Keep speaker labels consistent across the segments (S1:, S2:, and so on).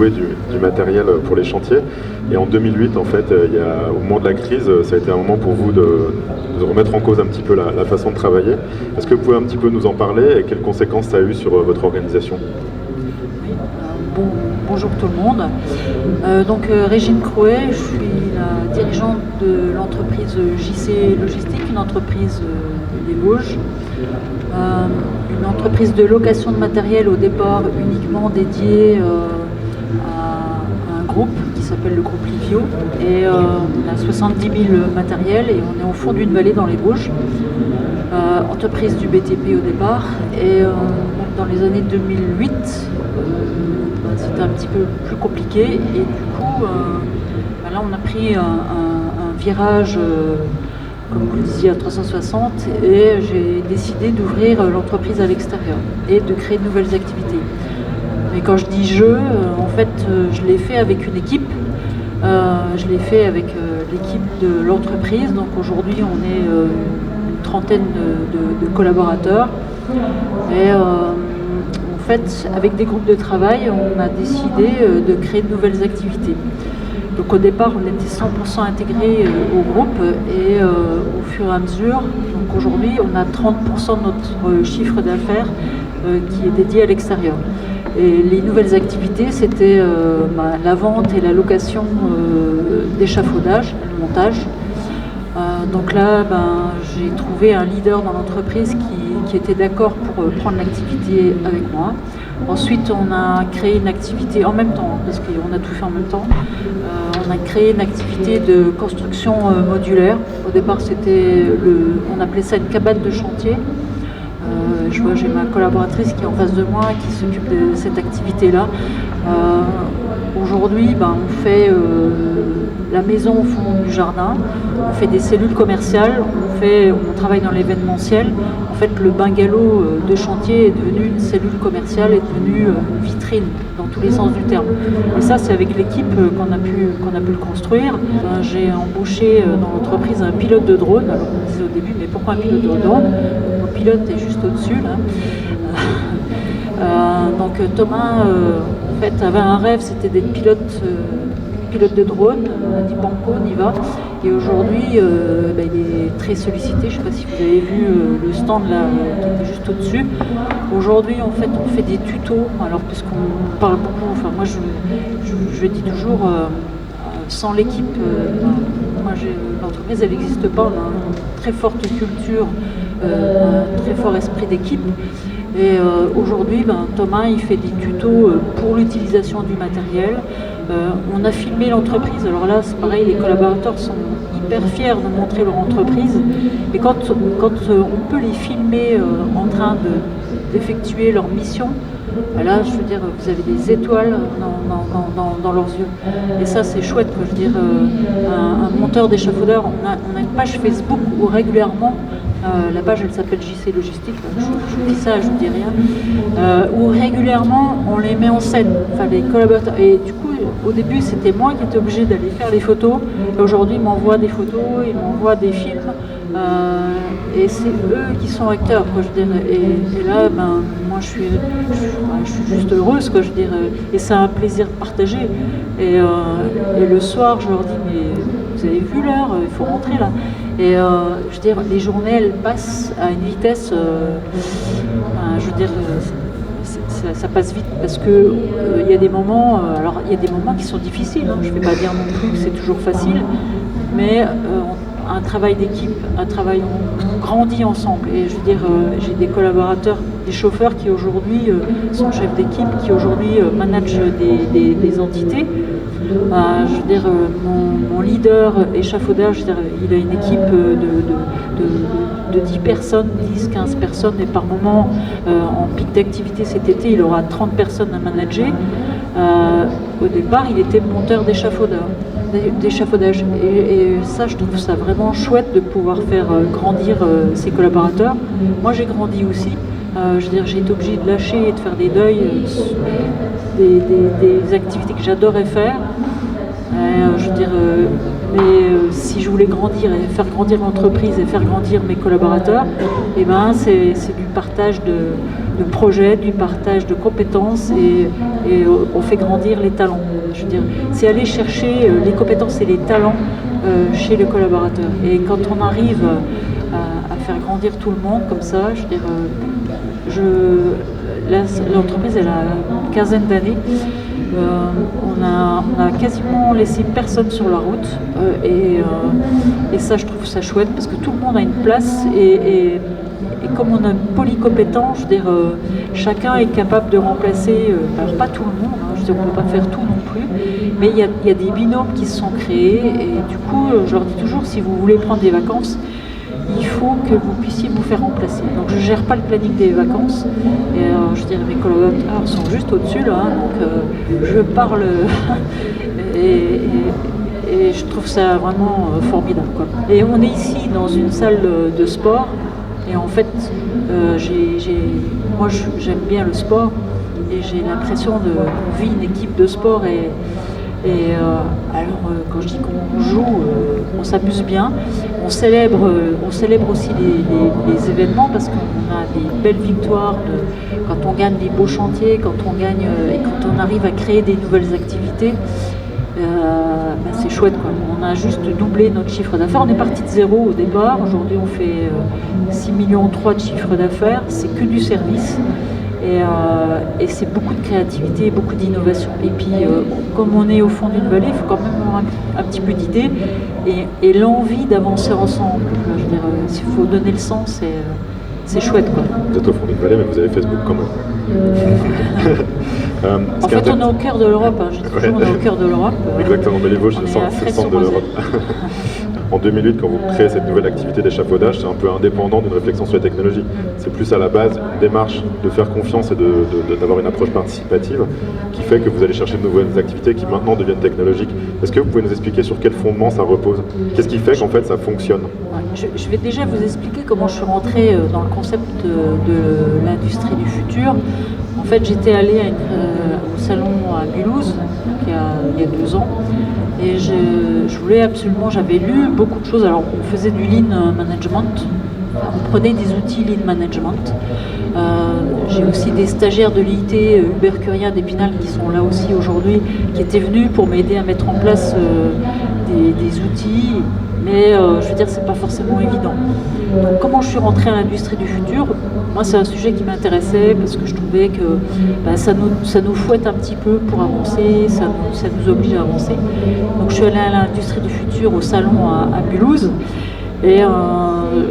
S1: louer du matériel pour les chantiers. Et en 2008, en fait, au moment de la crise, ça a été un moment pour vous de remettre en cause un petit peu la façon de travailler. Est-ce que vous pouvez un petit peu nous en parler et quelles conséquences ça a eu sur votre organisation?
S2: Bonjour tout le monde. Régine Crouet, je suis la dirigeante de l'entreprise JC Logistique, une entreprise des Vosges, une entreprise de location de matériel au départ uniquement dédiée à un groupe qui s'appelle le groupe Livio. Et on a 70 000 matériels et on est au fond d'une vallée dans les Vosges. Entreprise du BTP au départ. Et dans les années 2008, c'était un petit peu plus compliqué et du coup là on a pris un virage comme vous le disiez à 360 et j'ai décidé d'ouvrir l'entreprise à l'extérieur et de créer de nouvelles activités. Mais quand je dis en fait je l'ai fait avec une équipe, je l'ai fait avec l'équipe de l'entreprise, donc aujourd'hui on est une trentaine de collaborateurs et en fait, avec des groupes de travail, on a décidé de créer de nouvelles activités. Donc au départ, on était 100% intégrés au groupe et au fur et à mesure, donc aujourd'hui, on a 30% de notre chiffre d'affaires qui est dédié à l'extérieur. Et les nouvelles activités, c'était la vente et la location d'échafaudage, le montage. Donc là, j'ai trouvé un leader dans l'entreprise qui était d'accord pour prendre l'activité avec moi. Ensuite, on a créé une activité en même temps, parce qu'on a tout fait en même temps. On a créé une activité de construction modulaire. Au départ, on appelait ça une cabane de chantier. Je vois, j'ai ma collaboratrice qui est en face de moi, qui s'occupe de cette activité-là. Aujourd'hui, on fait la maison au fond du jardin, on fait des cellules commerciales, on travaille dans l'événementiel. En fait, le bungalow de chantier est devenu une cellule commerciale, est devenu une vitrine dans tous les sens du terme. Et ça, c'est avec l'équipe qu'on a pu le construire. J'ai embauché dans l'entreprise un pilote de drone. Alors on me disait au début, mais pourquoi un pilote de drone? Mon pilote est juste au-dessus là. Donc Thomas en fait avait un rêve, c'était d'être pilote de drone. On a dit banco, on y va. Et aujourd'hui il est très sollicité. Je ne sais pas si vous avez vu le stand là qui était juste au-dessus. Aujourd'hui en fait on fait des tutos, alors puisqu'on parle beaucoup, enfin moi je dis toujours sans l'équipe, l'entreprise elle n'existe pas. On a une très forte culture, un très fort esprit d'équipe. Et aujourd'hui, Thomas il fait des tutos pour l'utilisation du matériel. On a filmé l'entreprise. Alors là, c'est pareil, les collaborateurs sont hyper fiers de montrer leur entreprise. Et quand on peut les filmer en train d'effectuer leur mission, là, je veux dire, vous avez des étoiles dans leurs yeux. Et ça, c'est chouette. Je veux dire, un monteur d'échafaudeur, on a une page Facebook où régulièrement, la page elle s'appelle JC Logistique, je dis ça, je ne dis rien, où régulièrement on les met en scène, enfin les collaborateurs. Et du coup, au début c'était moi qui étais obligée d'aller faire les photos, et aujourd'hui ils m'envoient des photos, ils m'envoient des films, et c'est eux qui sont acteurs, quoi, je dirais. Et là, moi je suis juste heureuse, quoi, je dirais, et c'est un plaisir partagé. Et le soir je leur dis, mais vous avez vu l'heure, il faut rentrer là. Et je veux dire, les journées elles passent à une vitesse, je veux dire, ça passe vite parce que il y a des moments, alors il y a des moments qui sont difficiles, hein, je ne vais pas dire non plus que c'est toujours facile, mais un travail d'équipe, on grandit ensemble. Et je veux dire, j'ai des collaborateurs, des chauffeurs qui aujourd'hui sont chefs d'équipe, qui aujourd'hui managent des entités. Je veux dire, mon leader échafaudeur, je veux dire, il a une équipe de 10 personnes, 10, 15 personnes, et par moment, en pic d'activité cet été, il aura 30 personnes à manager. Au départ, il était monteur d'échafaudage. Et ça, je trouve ça vraiment chouette de pouvoir faire grandir ses collaborateurs. Moi, j'ai grandi aussi. Je veux dire, j'ai été obligée de lâcher et de faire des deuils, des activités que j'adorais faire. Je veux dire, si je voulais grandir et faire grandir l'entreprise et faire grandir mes collaborateurs, et ben c'est du partage de projets, du partage de compétences et on fait grandir les talents. Je veux dire, c'est aller chercher les compétences et les talents chez les collaborateurs. Et quand on arrive à faire grandir tout le monde comme ça, je veux dire, l'entreprise elle a une quinzaine d'années. On a quasiment laissé personne sur la route et ça je trouve ça chouette parce que tout le monde a une place et comme on est polycompétent, je veux dire, chacun est capable de remplacer, alors pas tout le monde, je veux dire, on ne peut pas faire tout non plus, mais il y a des binômes qui se sont créés et du coup je leur dis toujours si vous voulez prendre des vacances, il faut que vous puissiez vous faire remplacer. Donc je ne gère pas le planning des vacances. Et je dirais mes collaborateurs sont juste au-dessus là, donc je parle et je trouve ça vraiment formidable, quoi. Et on est ici dans une salle de sport et en fait moi j'aime bien le sport et j'ai l'impression qu'on vit une équipe de sport alors, quand je dis qu'on joue, on s'amuse bien. On célèbre aussi les événements parce qu'on a des belles victoires quand on gagne des beaux chantiers, quand on gagne et quand on arrive à créer des nouvelles activités. C'est chouette, quoi. On a juste doublé notre chiffre d'affaires. On est parti de zéro au départ. Aujourd'hui, on fait 6,3 millions de chiffre d'affaires. C'est que du service. Et c'est beaucoup de créativité, beaucoup d'innovation. Et puis, comme on est au fond d'une vallée, il faut quand même avoir un petit peu d'idées et l'envie d'avancer ensemble. Je veux dire, s'il faut donner le sens, c'est chouette, quoi.
S1: Vous êtes au fond d'une vallée, mais vous avez Facebook quand même.
S2: En fait, on est au cœur de l'Europe. Je dis toujours, on est au cœur de l'Europe.
S1: Exactement, mais les Vosges, c'est le centre de l'Europe. En 2008, quand vous créez cette nouvelle activité d'échafaudage, c'est un peu indépendant d'une réflexion sur la technologie. C'est plus à la base une démarche de faire confiance et d'avoir une approche participative qui fait que vous allez chercher de nouvelles activités qui maintenant deviennent technologiques. Est-ce que vous pouvez nous expliquer sur quel fondement ça repose? Qu'est-ce qui fait qu'en fait ça fonctionne?
S2: Je vais déjà vous expliquer comment je suis rentrée dans le concept de l'industrie du futur. En fait, j'étais allée au salon à Mulhouse, il y a 2 ans, et je voulais absolument, j'avais lu beaucoup de choses. Alors, on faisait du lean management, on prenait des outils lean management. J'ai aussi des stagiaires de l'IT Hubert Curien d'Épinal qui sont là aussi aujourd'hui, qui étaient venus pour m'aider à mettre en place des outils. Mais je veux dire, c'est pas forcément évident. Donc, comment je suis rentrée à l'industrie du futur? Moi, c'est un sujet qui m'intéressait parce que je trouvais que ça nous fouette un petit peu pour avancer, ça nous oblige à avancer. Donc, je suis allée à l'industrie du futur au salon à Mulhouse et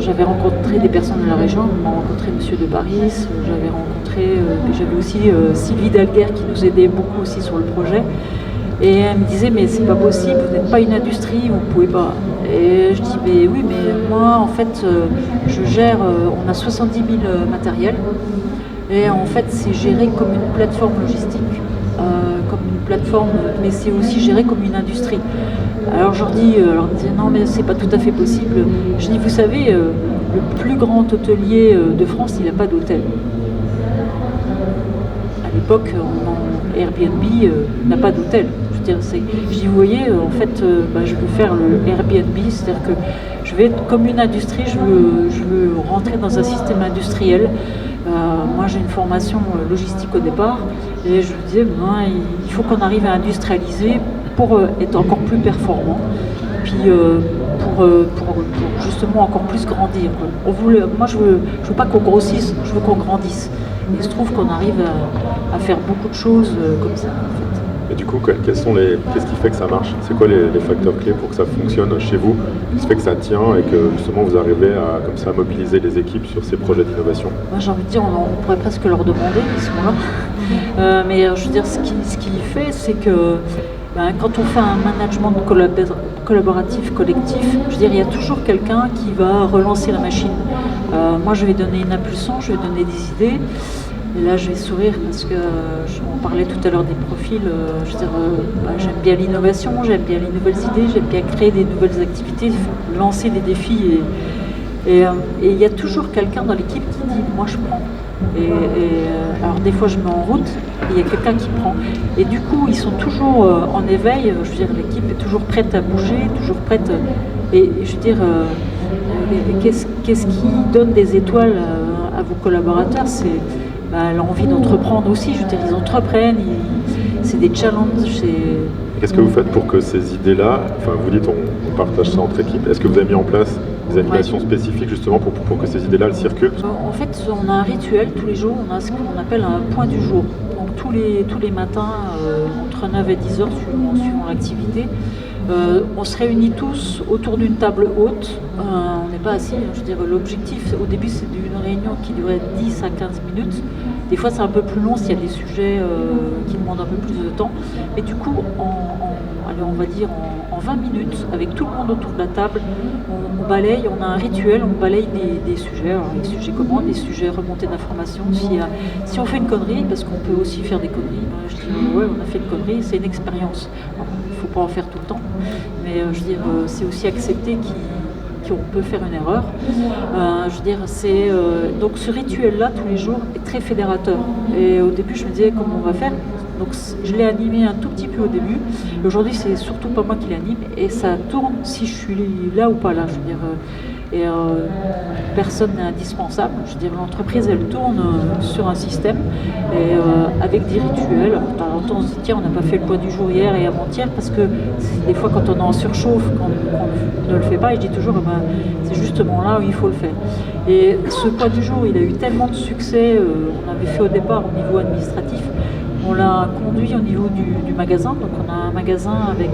S2: j'avais rencontré des personnes de la région. On m'a rencontré Monsieur de Paris, j'avais aussi Sylvie Dalguer qui nous aidait beaucoup aussi sur le projet. Et elle me disait, mais c'est pas possible, vous n'êtes pas une industrie, vous pouvez pas. Et je dis, mais oui, mais moi, en fait, je gère, on a 70 000 matériels. Et en fait, c'est géré comme une plateforme logistique, mais c'est aussi géré comme une industrie. Alors je leur dis, non, mais c'est pas tout à fait possible. Je dis, vous savez, le plus grand hôtelier de France, il n'a pas d'hôtel. À l'époque, Airbnb n'a pas d'hôtel. Je dis, vous voyez, en fait, je veux faire le Airbnb, c'est-à-dire que je vais être comme une industrie, je veux rentrer dans un système industriel. Moi, j'ai une formation logistique au départ, et je me disais, il faut qu'on arrive à industrialiser pour être encore plus performant, puis pour justement encore plus grandir, quoi. Moi, je veux pas qu'on grossisse, je veux qu'on grandisse. Il se trouve qu'on arrive à faire beaucoup de choses comme ça, en fait.
S1: Et du coup, qu'est-ce qui fait que ça marche? C'est quoi les facteurs clés pour que ça fonctionne chez vous? Qu'est-ce qui fait que ça tient et que justement vous arrivez à comme ça mobiliser les équipes sur ces projets d'innovation?
S2: Moi, j'ai envie de dire, on pourrait presque leur demander, ils sont là. Mais je veux dire, ce qui fait, c'est que quand on fait un management collaboratif, collectif, je veux dire, il y a toujours quelqu'un qui va relancer la machine. Moi, je vais donner une impulsion, je vais donner des idées. Et là, je vais sourire parce que on parlait tout à l'heure des profils. Je veux dire, j'aime bien l'innovation, j'aime bien les nouvelles idées, j'aime bien créer des nouvelles activités, lancer des défis. Et il y a toujours quelqu'un dans l'équipe qui dit, moi, je prends. Alors des fois je mets en route, et il y a quelqu'un qui prend. Et du coup, ils sont toujours en éveil. Je veux dire, l'équipe est toujours prête à bouger, toujours prête. Et je veux dire, qu'est-ce qui donne des étoiles à vos collaborateurs? C'est l'envie d'entreprendre aussi. Je veux dire, ils entreprennent, c'est des challenges.
S1: Qu'est-ce que vous faites pour que ces idées-là, enfin vous dites on partage ça entre équipes, est-ce que vous avez mis en place des animations spécifiques justement pour que ces idées-là elles circulent?
S2: En fait, on a un rituel tous les jours, on a ce qu'on appelle un point du jour. Donc tous les matins, entre 9 et 10 heures, suivant l'activité, on se réunit tous autour d'une table haute. On n'est pas assis, je veux dire, l'objectif au début c'est d'une réunion qui durait 10 à 15 minutes. Des fois c'est un peu plus long s'il y a des sujets qui demandent un peu plus de temps. Mais du coup, on va dire en 20 minutes, avec tout le monde autour de la table, on balaye, on a un rituel, on balaye des sujets, alors les sujets commandes, des sujets remontées d'informations. Si on fait une connerie, parce qu'on peut aussi faire des conneries, je dis ouais, on a fait une connerie, c'est une expérience. Il ne faut pas en faire tout le temps, mais je veux dire, c'est aussi accepter qu'on peut faire une erreur. Je veux dire, donc ce rituel-là, tous les jours, est très fédérateur. Et au début, je me disais comment on va faire. Donc je l'ai animé un tout petit peu au début. Aujourd'hui, c'est surtout pas moi qui l'anime et ça tourne si je suis là ou pas là. Je veux dire, personne n'est indispensable. Je veux dire, l'entreprise, elle tourne sur un système et avec des rituels. De temps en temps, on se dit tiens, on n'a pas fait le point du jour hier et avant-hier parce que des fois, quand on est en surchauffe, quand on ne le fait pas, et je dis toujours c'est justement là où il faut le faire. Et ce point du jour, il a eu tellement de succès. On avait fait au départ au niveau administratif. On l'a conduit au niveau du magasin, donc on a un magasin avec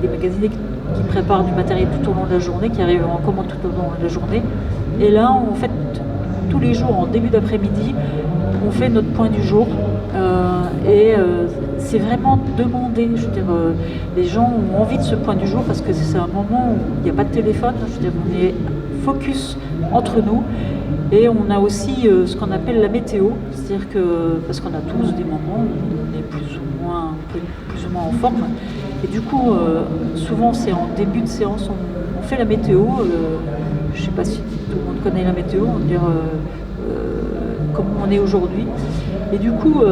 S2: des magasiniers qui préparent du matériel tout au long de la journée, qui arrivent en commande tout au long de la journée. Et là, en fait, tous les jours, en début d'après-midi, on fait notre point du jour. C'est vraiment demandé. Je veux dire, les gens ont envie de ce point du jour parce que c'est un moment où il n'y a pas de téléphone. Je veux dire, on est focus entre nous. Et on a aussi ce qu'on appelle la météo, c'est-à-dire que, parce qu'on a tous des moments où on est plus ou moins en forme, et du coup, souvent c'est en début de séance, on fait la météo, je ne sais pas si tout le monde connaît la météo, on va dire comment on est aujourd'hui, et du coup,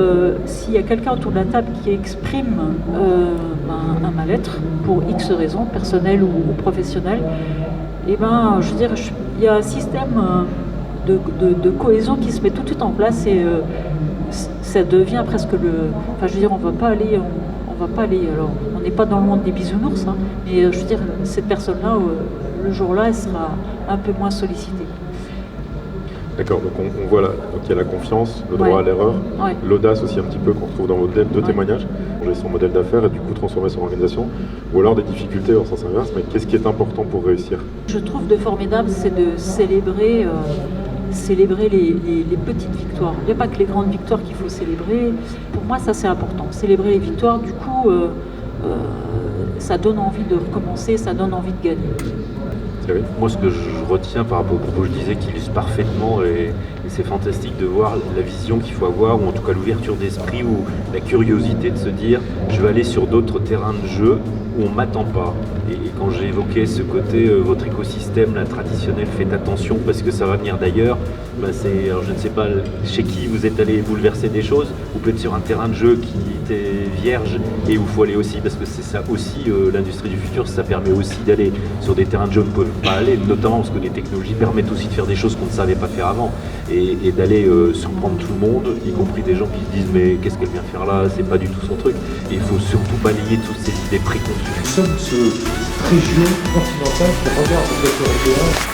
S2: s'il y a quelqu'un autour de la table qui exprime un mal-être, pour X raisons, personnelles ou professionnelles, et je veux dire, il y a un système de cohésion qui se met tout de suite en place et ça devient presque enfin je veux dire, on va pas aller, alors on n'est pas dans le monde des bisounours, hein, mais je veux dire, cette personne-là, le jour-là, elle sera un peu moins sollicitée.
S1: D'accord, donc on voit là, donc il y a la confiance, le droit à l'erreur, l'audace aussi un petit peu qu'on retrouve dans vos deux témoignages, changer son modèle d'affaires et du coup transformer son organisation, ou alors des difficultés en sens inverse, mais qu'est-ce qui est important pour réussir?
S2: Je trouve de formidable, c'est de célébrer les petites victoires. Il n'y a pas que les grandes victoires qu'il faut célébrer. Pour moi, ça c'est important. Célébrer les victoires, du coup, ça donne envie de recommencer, ça donne envie de gagner.
S3: Moi, ce que je retiens par rapport au propos, je disais qu'il illustre parfaitement, et c'est fantastique de voir la vision qu'il faut avoir, ou en tout cas l'ouverture d'esprit, ou la curiosité de se dire je vais aller sur d'autres terrains de jeu où on ne m'attend pas. Et quand j'ai évoqué ce côté, votre écosystème là, traditionnel, faites attention parce que ça va venir d'ailleurs, alors je ne sais pas chez qui vous êtes allé bouleverser des choses, ou peut-être sur un terrain de jeu qui était vierge et où il faut aller aussi, parce que c'est ça aussi l'industrie du futur, ça permet aussi d'aller sur des terrains de jeu où on ne peut pas aller, notamment parce que les technologies permettent aussi de faire des choses qu'on ne savait pas faire avant, et d'aller surprendre tout le monde, y compris des gens qui se disent mais qu'est-ce qu'elle vient faire là, c'est pas du tout son truc, et il faut surtout balayer toutes ces idées préconçues.
S4: Nous sommes cette région continentale qui regarde les européens